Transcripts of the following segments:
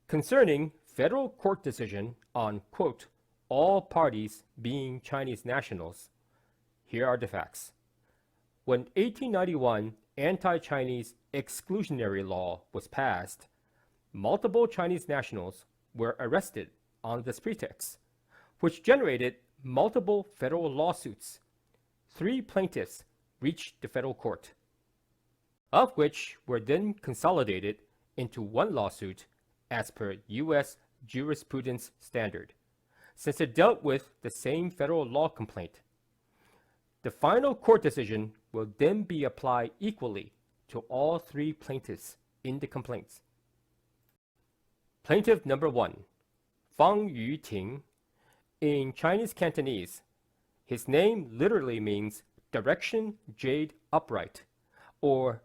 Concerning federal court decision on, quote, all parties being Chinese nationals, here are the facts. When 1891 anti-Chinese exclusionary law was passed, multiple Chinese nationals were arrested on this pretext, which generated multiple federal lawsuits. 3 plaintiffs reached the federal court, of which were then consolidated into one lawsuit as per U.S. jurisprudence standard, since it dealt with the same federal law complaint. The final court decision will then be applied equally to all 3 plaintiffs in the complaints. Plaintiff number 1, Fong Yuting. In Chinese Cantonese, his name literally means direction jade upright, or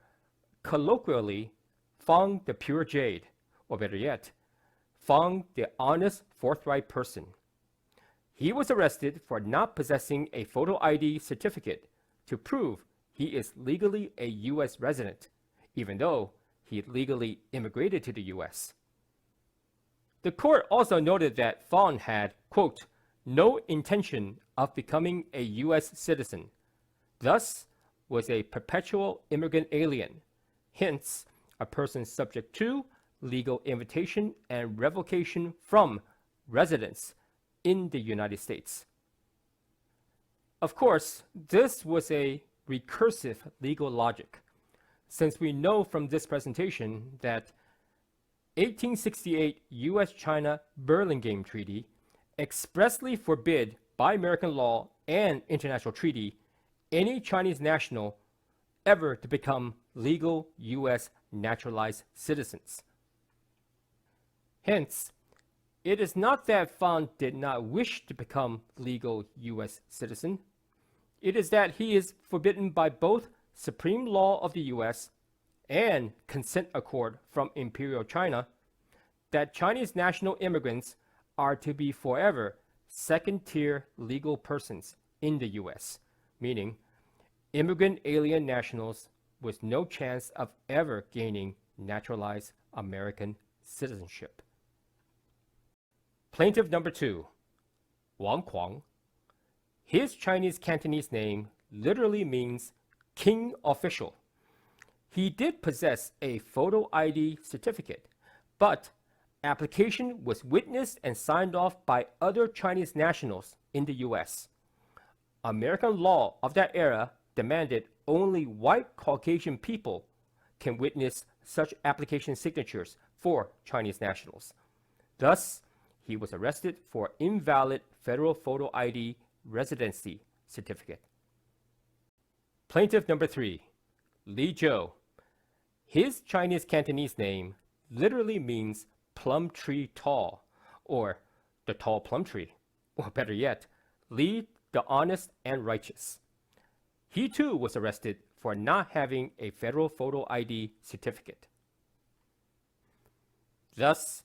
colloquially, Fong the pure jade, or better yet, Fong the honest forthright person. He was arrested for not possessing a photo ID certificate to prove he is legally a U.S. resident, even though he legally immigrated to the U.S. The court also noted that Fong had, quote, no intention of becoming a U.S. citizen, thus was a perpetual immigrant alien, hence a person subject to legal invitation and revocation from residence in the United States. Of course, this was a recursive legal logic, since we know from this presentation that 1868 U.S.-China Burlingame Treaty expressly forbid by American law and international treaty any Chinese national ever to become legal U.S. naturalized citizens. Hence, it is not that Fong did not wish to become legal U.S. citizen. It is that he is forbidden by both supreme law of the U.S. and consent accord from Imperial China that Chinese national immigrants are to be forever second-tier legal persons in the U.S., meaning immigrant alien nationals with no chance of ever gaining naturalized American citizenship. Plaintiff number 2, Wang Huang. His Chinese Cantonese name literally means king official. He did possess a photo ID certificate, but application was witnessed and signed off by other Chinese nationals in the U.S. American law of that era demanded only white Caucasian people can witness such application signatures for Chinese nationals. Thus, he was arrested for invalid federal photo ID residency certificate. Plaintiff number 3, Li Zhou. His Chinese Cantonese name literally means plum tree tall, or the tall plum tree, or better yet, Li the honest and righteous. He too was arrested for not having a federal photo ID certificate. Thus,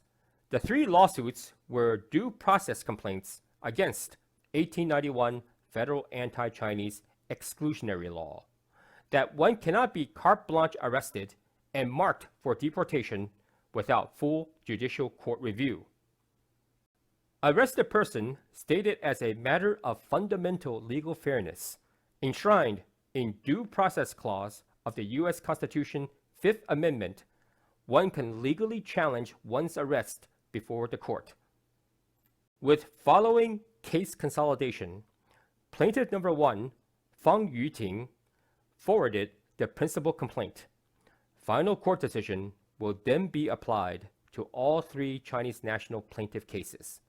the 3 lawsuits were due process complaints against 1891 federal anti-Chinese exclusionary law, that one cannot be carte blanche arrested and marked for deportation without full judicial court review. Arrested person stated as a matter of fundamental legal fairness, enshrined in Due Process Clause of the U.S. Constitution 5th Amendment, one can legally challenge one's arrest before the court. With following case consolidation, plaintiff number 1, Fong Yuting, forwarded the principal complaint. Final court decision will then be applied to all 3 Chinese national plaintiff cases.